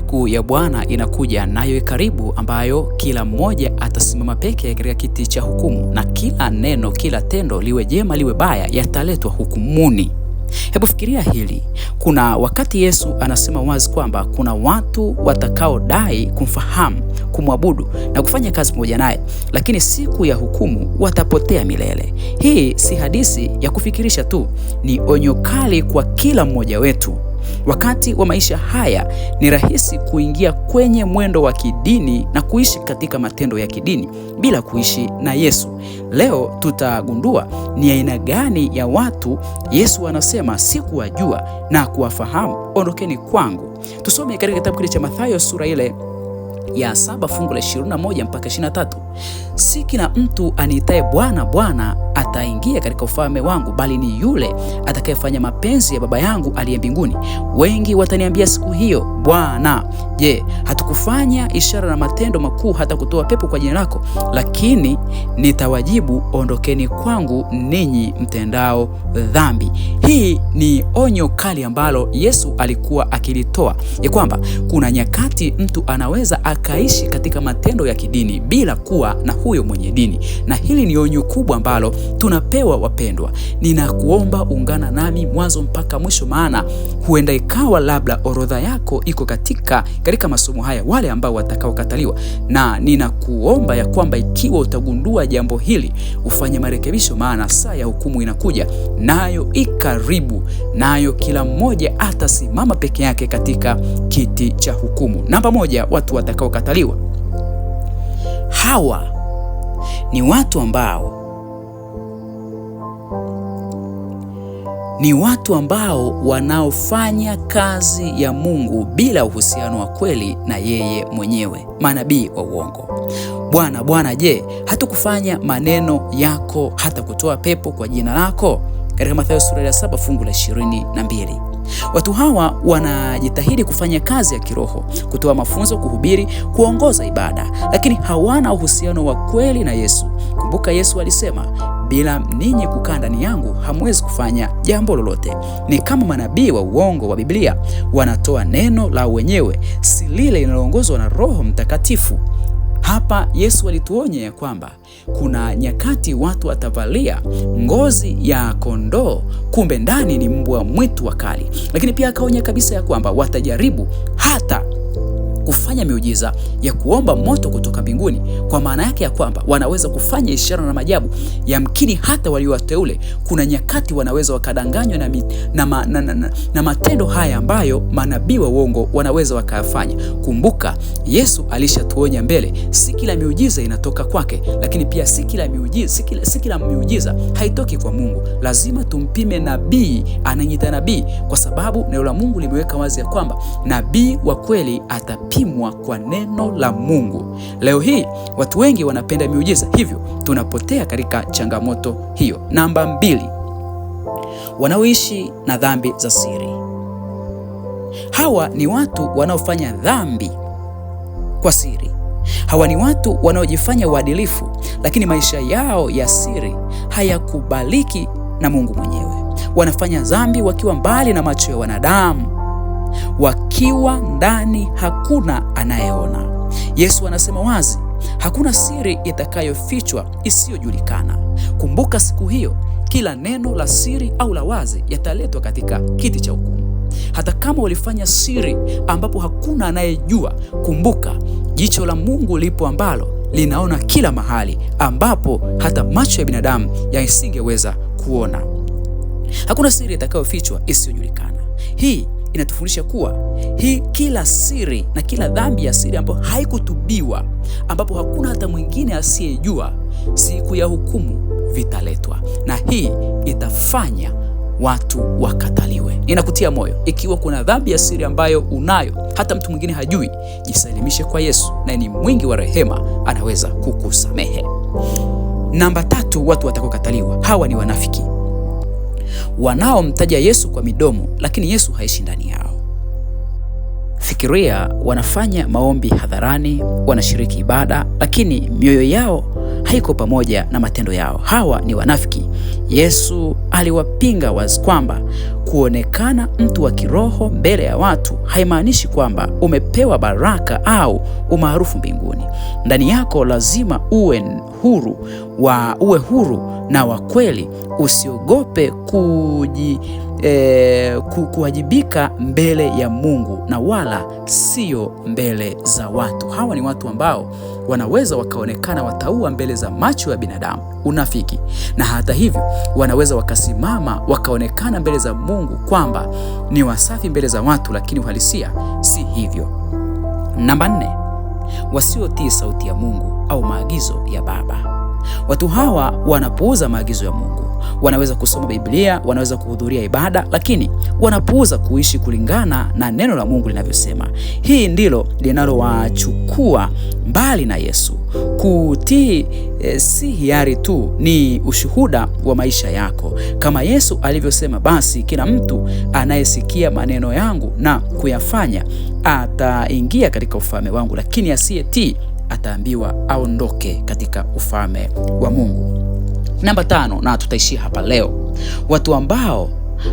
Siku ya Bwana inakuja, nayo karibu, ambayo kila mmoja atasimama peke katika kiti cha hukumu, na kila neno, kila tendo, liwe jema liwe baya, yataletwa hukumuni. Hebu fikiria hili. Kuna wakati Yesu anasema wazi kwamba kuna watu watakaodai kumfahamu, kumwabudu na kufanya kazi pamoja naye, lakini siku ya hukumu watapotea milele. Hii si hadithi ya kufikirisha tu, ni onyo kali kwa kila mmoja wetu. Wakati wa maisha haya ni rahisi kuingia kwenye mwendo wa kidini na kuishi katika matendo ya kidini bila kuishi na Yesu. Leo tutagundua ni aina gani ya watu Yesu anasema sikuwajua na kuwafahamu, ondokeni kwangu. Tusome katika kitabu kile cha Mathayo sura ile ya 7 fungu la 21 mpaka 23. Si kila mtu aniitaye Bwana, Bwana ataingia katika ufalme wangu, bali ni yule atakayefanya mapenzi ya Baba yangu aliye mbinguni. Wengi wataniambia siku hiyo, Bwana, je, hatukufanya ishara na matendo makuu hata kutoa pepo kwa jina lako? Lakini nitawajibu, ondokeni kwangu ninyi mtendao dhambi. Hii ni onyo kali ambalo Yesu alikuwa akilitoa, ya kwamba kuna nyakati mtu anaweza akaishi katika matendo ya kidini bila kuwa na huyo mwenye dini, na hili ni onyo kubwa ambalo tunapewa wapendwa. Ninakuomba ungana nami mwanzo mpaka mwisho, maana huenda ikawa labda orodha yako iko katika masomo haya, wale ambao watakaokataliwa, na ninakuomba ya kwamba ikiwa utagundua jambo hili ufanye marekebisho, maana saa ya hukumu inakuja, nayo ikaribu, nayo kila mmoja atasimama peke yake katika kiti cha hukumu. Namba 1, watu watakaokataliwa. Hawa ni watu ambao wanaofanya kazi ya Mungu bila uhusiano wa kweli na yeye mwenyewe, manabii wa uongo. Bwana, Bwana, je, hatukufanya maneno yako hata kutoa pepo kwa jina lako? Katika Mathayo sura ya 7 fungu la 22. Watu hawa wanajitahidi kufanya kazi ya kiroho, kutoa mafunzo, kuhubiri, kuongoza ibada, lakini hawana uhusiano wa kweli na Yesu. Kumbuka Yesu alisema, bila ninyi kukaa ndani yangu hamwezi kufanya jambo lolote. Ni kama manabii wa uongo wa Biblia, wanatoa neno la wenyewe, si lile linaloongozwa na Roho Mtakatifu. Hapa Yesu alituonya ya kwamba kuna nyakati watu watavalia ngozi ya kondoo, kumbe ndani ni mbwa mwitu wakali. Lakini pia akaonya kabisa ya kwamba watajaribu hata kufanya miujiza ya kuomba moto kutoka mbinguni, kwa maana yake ya kwamba wanaweza kufanya ishara na maajabu. Yamkini hata waliowateule, kuna nyakati wanaweza wakadanganywa na matendo haya ambayo manabii wa uongo wanaweza wakayafanya. Kumbuka Yesu alishatuonya mbele, si kila miujiza inatoka kwake, lakini pia si kila miujiza haitoki kwa Mungu. Lazima tumpime nabii anayejiita nabii, kwa sababu neno la Mungu limeweka wazi ya kwamba nabii wa kweli atapimwa kwa neno la Mungu. Leo hii watu wengi wanapenda miujiza, hivyo tunapotea katika changamoto hiyo. Namba 2, wanaoishi na dhambi za siri. Hawa ni watu wanaofanya dhambi kwa siri. Hawa ni watu wanaojifanya waadilifu, lakini maisha yao ya siri hayakubaliki na Mungu mwenyewe. Wanafanya dhambi wakiwa mbali na macho ya wanadamu, wakiwa ndani hakuna anayeona. Yesu anasema wazi, hakuna siri itakayofichwa isiyojulikana. Kumbuka siku hiyo kila neno la siri au la wazi yataletwa katika kiti cha hukumu. Hata kama ulifanya siri ambapo hakuna anayejua, kumbuka jicho la Mungu lipo ambalo linaona kila mahali, ambapo hata macho ya binadamu yasingeweza kuona. Hakuna siri itakayofichwa isiyojulikana. Hii inatufundisha kuwa kila siri na kila dhambi ya siri ambayo haikutubiwa, ambapo hakuna hata mwingine asiyejua, siku ya hukumu vitaletwa, na hii itafanya watu wakataliwe. Ninakutia moyo, ikiwa kuna dhambi ya siri ambayo unayo hata mtu mwingine hajui, jisalimishe kwa Yesu, na ni mwingi wa rehema, anaweza kukusamehe. Namba 3, watu watakaokataliwa. Hawa ni wanafiki, wanaomtaja Yesu kwa midomo, lakini Yesu haishi ndani yao. Fikiria, wanafanya maombi hadharani, wanashiriki ibada, lakini mioyo yao haiko pamoja na matendo yao. Hawa ni wanafiki. Yesu aliwapinga wazi kwamba Kuonekana mtu wa kiroho mbele ya watu haimaanishi kwamba umepewa baraka au umaarufu mbinguni. Ndani yako lazima uwe huru na wa kweli. Usiogope kuwajibika mbele ya Mungu na wala sio mbele za watu. Hawa ni watu ambao wanaweza wakaonekana wataua mbele za macho ya binadamu, unafiki, na hata hivyo wanaweza wakasimama wakaonekana mbele za Mungu kwamba ni wasafi mbele za watu, lakini uhalisia si hivyo. Namba 4, wasiotii sauti ya Mungu au maagizo ya Baba. Watu hawa wanapuuza maagizo ya Mungu. Wanaweza kusoma Biblia, wanaweza kuhudhuria ibada, lakini wanapuuza kuishi kulingana na neno la Mungu linavyosema. Hii ndilo linalowachukua mbali na Yesu. Kutii si hiari tu, ni ushuhuda wa maisha yako. Kama Yesu alivyosema, basi kila mtu anayesikia maneno yangu na kuyafanya ataingia katika ufalme wangu, lakini asiyetii ataambiwa aondoke katika ufalme wa Mungu. Namba 5, na tutaishia hapa leo. Watu ambao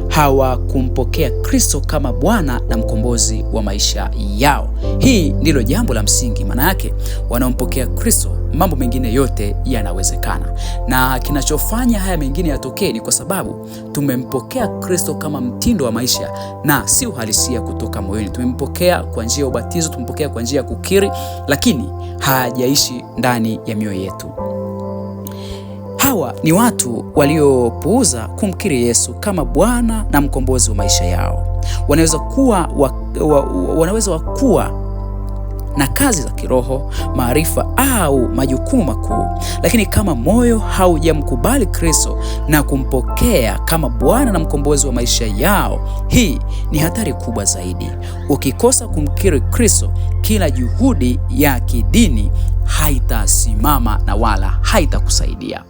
hawakumpokea Kristo kama Bwana na mkombozi wa maisha yao. Hii ndilo jambo la msingi. Maana yake wanaompokea Kristo, mambo mengine yote yanawezekana, na kinachofanya haya mengine yatokee ni kwa sababu tumempokea Kristo kama mtindo wa maisha na si uhalisia kutoka moyoni. Tumempokea kwa njia ya ubatizo, tumempokea kwa njia ya kukiri, lakini hajaishi ndani ya mioyo yetu. Hawa ni watu waliopuuza kumkiri Yesu kama Bwana na mkombozi wa maisha yao. Wanaweza kuwa na kazi za kiroho, maarifa au majukumu makuu, lakini kama moyo haujamkubali Kristo na kumpokea kama Bwana na mkombozi wa maisha yao, hii ni hatari kubwa zaidi. Ukikosa kumkiri Kristo, kila juhudi ya kidini haitasimama na wala haitakusaidia.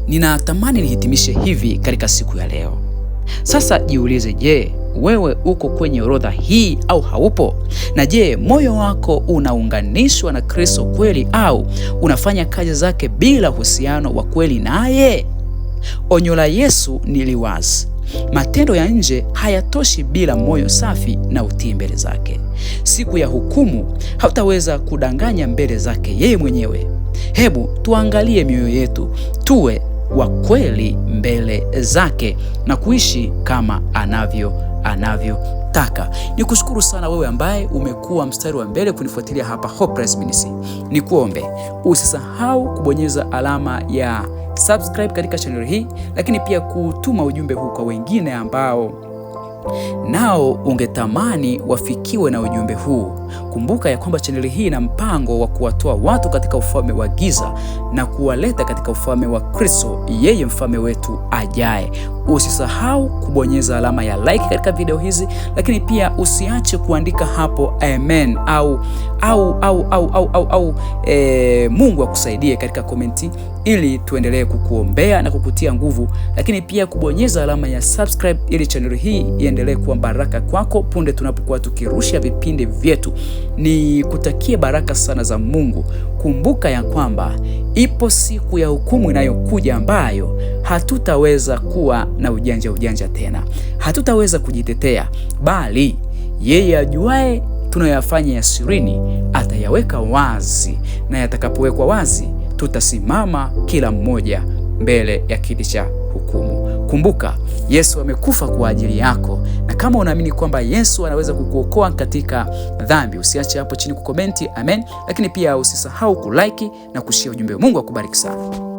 Ninatamani nihitimishe hivi katika siku ya leo. Sasa jiulize, je, wewe uko kwenye orodha hii au haupo? Na je, moyo wako unaunganishwa na Kristo kweli au unafanya kazi zake bila uhusiano wa kweli naye? Onyo la Yesu ni liwazi. Matendo ya nje hayatoshi bila moyo safi na utii mbele zake. Siku ya hukumu hautaweza kudanganya mbele zake yeye mwenyewe. Hebu tuangalie mioyo yetu, tuwe wa kweli mbele zake na kuishi kama anavyotaka. Nikushukuru sana wewe ambaye umekuwa mstari wa mbele kunifuatilia hapa Hopeless Ministry. Nikuombe usisahau kubonyeza alama ya subscribe katika channel hii, lakini pia kutuma ujumbe huu kwa wengine ambao nao ungetamani wafikiwe na ujumbe huu. Kumbuka ya kwamba chaneli hii ina mpango wa kuwatoa watu katika ufalme wa giza na kuwaleta katika ufalme wa Kristo, yeye mfalme wetu ajaye. Usisahau kubonyeza alama ya like katika video hizi, lakini pia usiache kuandika hapo amen au Mungu akusaidie katika komenti, ili tuendelee kukuombea na kukutia nguvu, lakini pia kubonyeza alama ya subscribe ili channel hii iendelee kuwa baraka kwako punde tunapokuwa tukirusha vipindi vyetu. Ni kutakie baraka sana za Mungu. Kumbuka ya kwamba ipo siku ya hukumu inayokuja ambayo hatutaweza kuwa na ujanja tena. Hatutaweza kujitetea, bali yeye ajuaye tunayoyafanya ya sirini atayaweka wazi, na yatakapowekwa wazi tutasimama kila mmoja mbele ya kiti cha hukumu. Kumbuka, Yesu amekufa kwa ajili yako, na kama unaamini kwamba Yesu anaweza kukuokoa katika dhambi, usiache hapo chini kukomenti amen, lakini pia usisahau kulike na kushare ujumbe. Mungu akubariki sana.